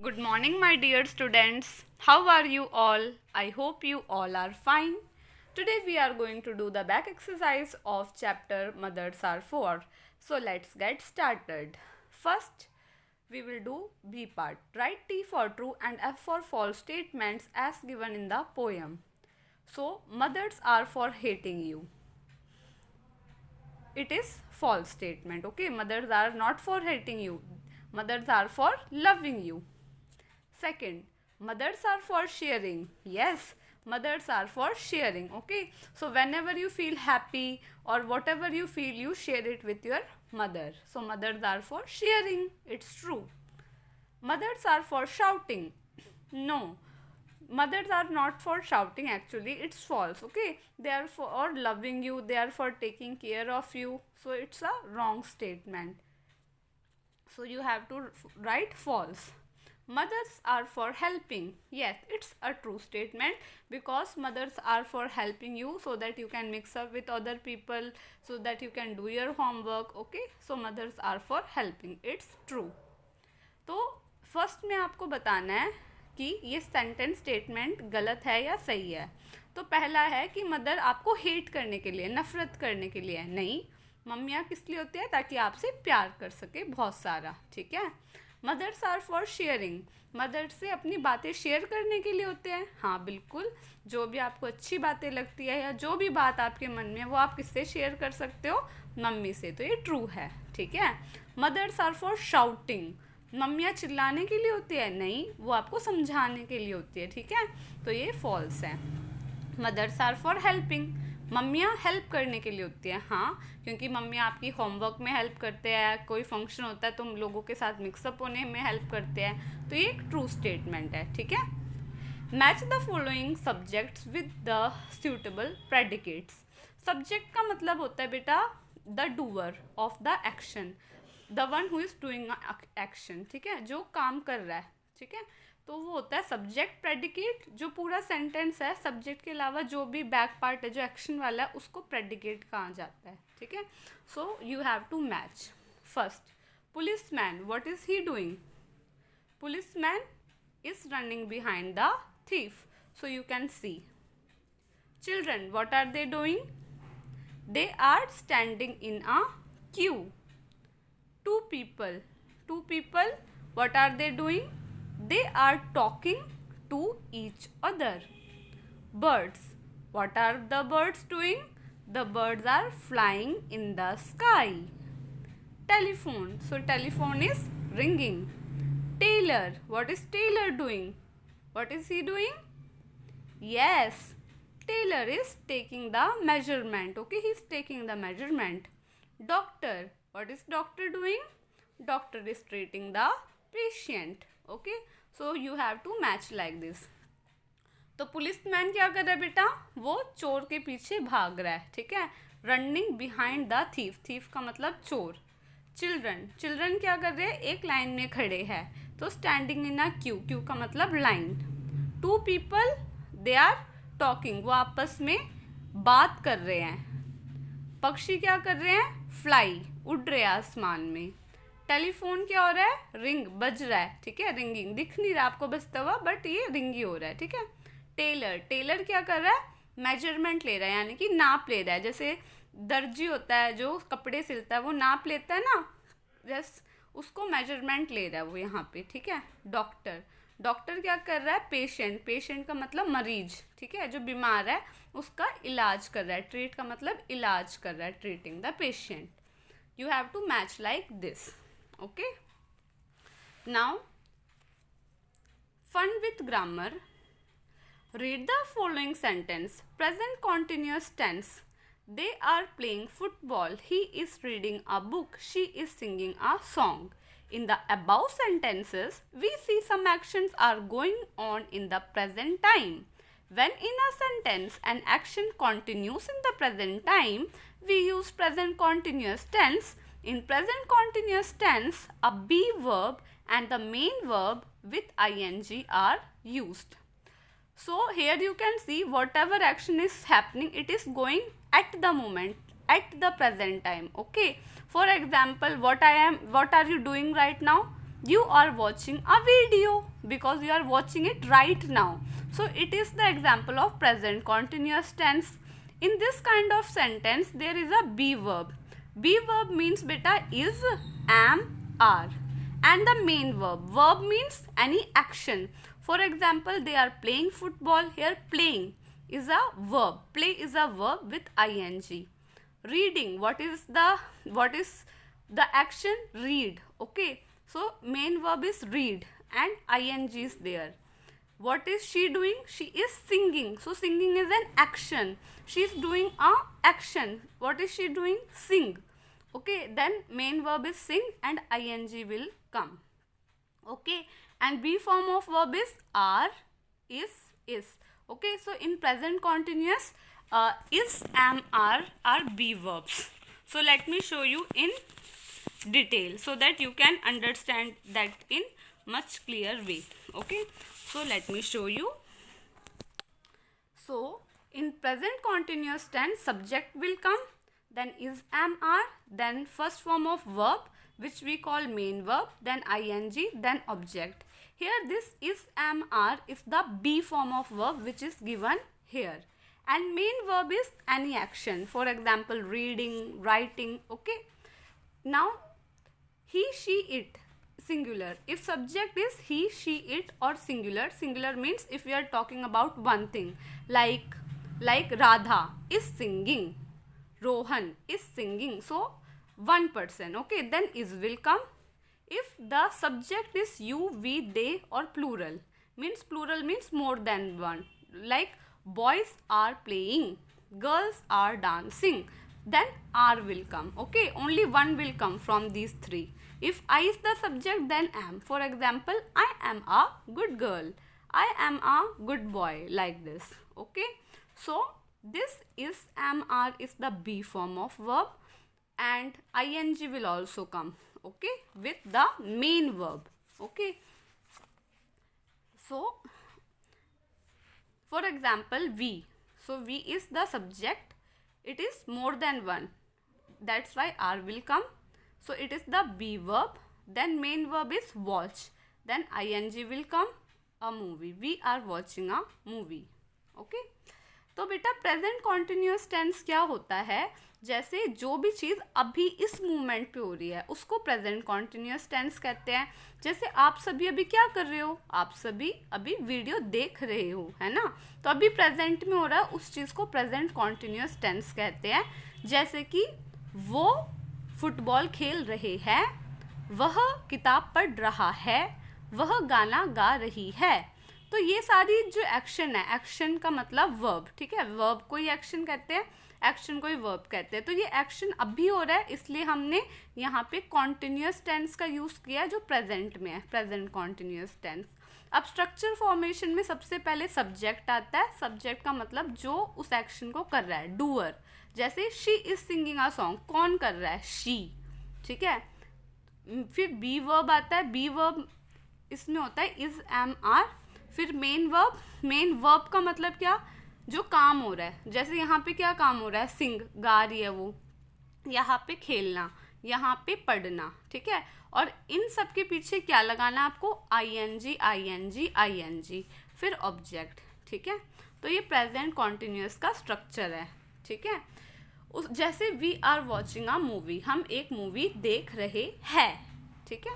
Good morning, my dear students. How are you all? I hope you all are fine. Today we are going to do the back exercise of chapter Mothers Are For. So let's get started. First, we will do B part. Write T for true and F for false statements as given in the poem. So, mothers are for hating you. It is false statement. Okay, mothers are not for hating you. Mothers are for loving you. Second, mothers are for sharing. Yes, mothers are for sharing. Okay, so whenever you feel happy or whatever you feel, you share it with your mother. So mothers are for sharing. It's true. Mothers are for shouting. No, mothers are not for shouting, actually it's false. Okay, they are for loving you, they are for taking care of you, so it's a wrong statement. So you have to write false. Mothers are for helping. Yes, it's a true statement because mothers are for helping you so that you can mix up with other people, so that you can do your homework. Okay, so mothers are for helping. It's true. तो first में आपको बताना है कि ये sentence statement गलत है या सही है. तो पहला है कि मदर आपको हेट करने के लिए, नफरत करने के लिए है. नहीं, मम्मियाँ किस लिए होती है? ताकि आपसे प्यार कर सके बहुत सारा. ठीक है. Mothers are for sharing. Mother से अपनी बातें शेयर करने के लिए होते हैं. हाँ बिल्कुल, जो भी आपको अच्छी बातें लगती है या जो भी बात आपके मन में वो आप किससे शेयर कर सकते हो? मम्मी से. तो ये ट्रू है. ठीक है. Mothers are for shouting. मम्मियाँ चिल्लाने के लिए होती है? नहीं, वो आपको समझाने के लिए होती है. ठीक है. तो ये फॉल्स है. Mothers are for helping. मम्मियाँ हेल्प करने के लिए होती है. हाँ, क्योंकि मम्मियाँ आपकी होमवर्क में हेल्प करते हैं, कोई फंक्शन होता है तो हम लोगों के साथ मिक्सअप होने में हेल्प करते हैं. तो ये एक ट्रू स्टेटमेंट है. ठीक है. Match the following subjects with the suitable predicates. Subject का मतलब होता है बेटा the doer of the action, the one who is doing action. ठीक है, जो काम कर रहा है. ठीक है. तो वो होता है सब्जेक्ट. प्रेडिकेट जो पूरा सेंटेंस है, सब्जेक्ट के अलावा जो भी बैक पार्ट है जो एक्शन वाला है उसको प्रेडिकेट कहा जाता है. ठीक है. So you have to match. First, police man, what is he doing? Police man is running behind the thief. So you can see. Children, what are they doing? They are standing in a queue. Two people, what are they doing? They are talking to each other. Birds, what are the birds doing? The birds are flying in the sky. Telephone, so telephone is ringing. Tailor, what is tailor doing? What is he doing? Yes, tailor is taking the measurement. Okay, he is taking the measurement. Doctor, what is doctor doing? Doctor is treating the patient. Okay, so you have to match like this. तो policeman क्या कर रहा है बेटा? वो चोर के पीछे भाग रहा है. ठीक है. Running behind the thief. Thief का मतलब चोर. चिल्ड्रन क्या कर रहे हैं? एक लाइन में खड़े हैं. तो standing in a queue. Queue का मतलब line. Two people, they are talking. वो आपस में बात कर रहे हैं. पक्षी क्या कर रहे हैं? फ्लाई, उड़ रहे हैं आसमान में. टेलीफोन क्या हो रहा है? रिंग, बज रहा है. ठीक है. रिंगिंग दिख नहीं रहा आपको बजता हुआ, बट ये रिंग ही हो रहा है. ठीक है. टेलर क्या कर रहा है? मेजरमेंट ले रहा है, यानी कि नाप ले रहा है. जैसे दर्जी होता है जो कपड़े सिलता है, वो नाप लेता है ना, जस्ट उसको मेजरमेंट ले रहा है वो यहाँ पे. ठीक है. डॉक्टर क्या कर रहा है? पेशेंट का मतलब मरीज. ठीक है, जो बीमार है उसका इलाज कर रहा है. ट्रीट का मतलब इलाज कर रहा है, treating the patient. You have to match like this. Okay. Now fun with grammar. Read the following sentence. Present continuous tense. They are playing football. He is reading a book. She is singing a song. In the above sentences, we see some actions are going on in the present time. When in a sentence an action continues in the present time, we use present continuous tense. In present continuous tense, a be verb and the main verb with ing are used. So here you can see whatever action is happening, it is going at the moment, at the present time. Okay. For example, what are you doing right now? you are watching a video because you are watching it right now. So it is the example of present continuous tense. In this kind of sentence there is a be verb. Be verb means beta is, am, are, and the main verb. Verb means any action. For example, they are playing football. Here playing is a verb. Play is a verb with ing. Reading, what is the action? Read. Okay, so main verb is read and ing is there. What is she doing? She is singing. So singing is an action. She is doing a action. What is she doing? Sing. Okay, then main verb is sing and ing will come. Okay, and be form of verb is are, is. Okay, so in present continuous, is, am, are be verbs. So let me show you in detail so that you can understand that in much clear way. Okay, so let me show you. So in present continuous tense, subject will come, then is, am, are, then first form of verb which we call main verb, then ing, then object. Here this is, am, are is the be form of verb which is given here, and main verb is any action. For example, reading, writing. Okay, now he, she, it, singular. If subject is he, she, it or singular, singular means if we are talking about one thing, like Radha is singing, Rohan is singing, so one person. Okay, then is will come. If the subject is you, we, they or plural means more than one, like boys are playing, girls are dancing, then are will come. Okay, only one will come from these three. If I is the subject, then am. For example, I am a good girl, I am a good boy, like this. Okay, so this is, am, are is the be form of verb, and ing will also come. Okay, with the main verb. Okay, so for example, we. So we is the subject, it is more than one, that's why are will come. So it is the be verb, then main verb is watch, then ing will come, a movie, we are watching a movie. Okay, तो बेटा present continuous tense क्या होता है, जैसे जो भी चीज़ अभी इस मूवमेंट पे हो रही है उसको प्रेजेंट कॉन्टिन्यूअस टेंस कहते हैं. जैसे आप सभी अभी क्या कर रहे हो, आप सभी अभी वीडियो देख रहे हो, है ना, तो अभी प्रेजेंट में हो रहा है, उस चीज़ को प्रेजेंट कॉन्टिन्यूअस टेंस कहते हैं. जैसे कि वो फुटबॉल खेल रहे हैं, वह किताब पढ़ रहा है, वह गाना गा रही है. तो ये सारी जो एक्शन है, एक्शन का मतलब वर्ब. ठीक है, वर्ब को ही एक्शन कहते हैं, एक्शन को ही वर्ब कहते हैं. तो ये एक्शन अभी हो रहा है, इसलिए हमने यहाँ पे कॉन्टिन्यूअस टेंस का यूज़ किया जो प्रेजेंट में है, प्रेजेंट कॉन्टिन्यूअस टेंस. अब स्ट्रक्चर फॉर्मेशन में सबसे पहले सब्जेक्ट आता है. सब्जेक्ट का मतलब जो उस एक्शन को कर रहा है, डूअर. जैसे she is singing a song, कौन कर रहा है, शी. ठीक है, फिर बी वर्ब आता है. बी वर्ब इसमें होता है इज, एम, आर. फिर मेन वर्ब. मेन वर्ब का मतलब क्या, जो काम हो रहा है. जैसे यहाँ पे क्या काम हो रहा है, सिंग, गा रही है वो. यहाँ पे खेलना, यहाँ पे पढ़ना. ठीक है, और इन सब के पीछे क्या लगाना है आपको, I N G, I N G, I N G, फिर ऑब्जेक्ट. ठीक है, तो ये प्रेजेंट कॉन्टिन्यूअस का स्ट्रक्चर है. ठीक है, उस जैसे we are watching a movie, हम एक मूवी देख रहे हैं. ठीक है,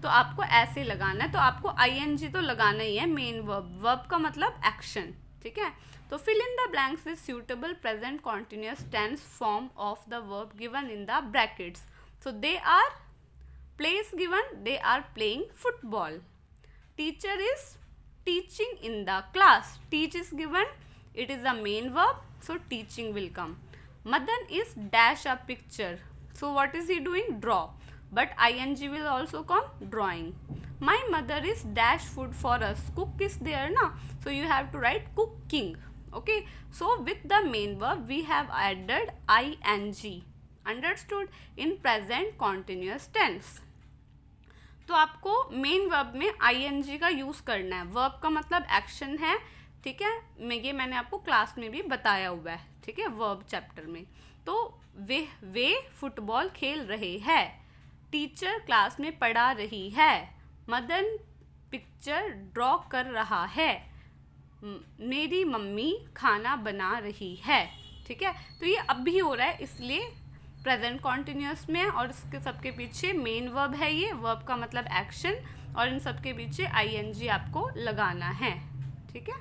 तो आपको ऐसे लगाना है. तो आपको ing तो लगाना ही है, मेन वर्ब. वर्ब का मतलब एक्शन. ठीक है, तो fill in the blanks with suitable present continuous tense form of the verb given in the brackets. So they are, place given, they are playing football. Teacher is teaching in the class. Teach is given, it is the main verb, so teaching will come. Madan is dash a picture. So what is he doing, draw. But ing will also come, drawing. My mother is dash food for us. Cook is there na, so you have to write cooking. Okay, so with the main verb we have added ing. Understood? In present continuous tense. तो आपको main verb में ing का use करना है. Verb का मतलब action है. ठीक है, मैंने आपको क्लास में भी बताया हुआ है. ठीक है, वर्ब चैप्टर में. तो वे फुटबॉल खेल रहे हैं. टीचर क्लास में पढ़ा रही है. मदन पिक्चर ड्रॉ कर रहा है, मेरी मम्मी खाना बना रही है। ठीक है, तो ये अब भी हो रहा है इसलिए प्रेजेंट कॉन्टिन्यूस में है, और इसके सबके पीछे मेन वर्ब है, ये वर्ब का मतलब एक्शन, और इन सबके पीछे ing आपको लगाना है। ठीक है,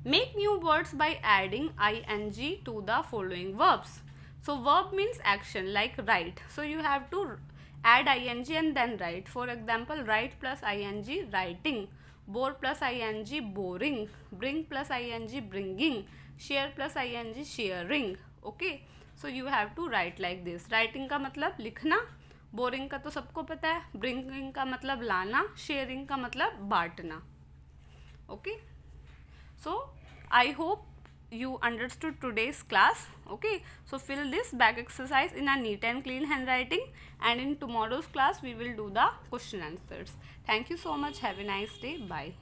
make new words by adding ing to the following verbs. So verb means action like write. So you have to add ing and then write. For example, write plus ing writing, bore plus ing boring, bring plus ing bringing, share plus ing sharing. Okay, so you have to write like this. Writing का मतलब लिखना, boring का तो सबको पता है, bringing का मतलब लाना, sharing का मतलब बांटना. Okay, so I hope you understood today's class. Okay, so fill this back exercise in a neat and clean handwriting, and in tomorrow's class we will do the question answers. Thank you so much. Have a nice day. Bye.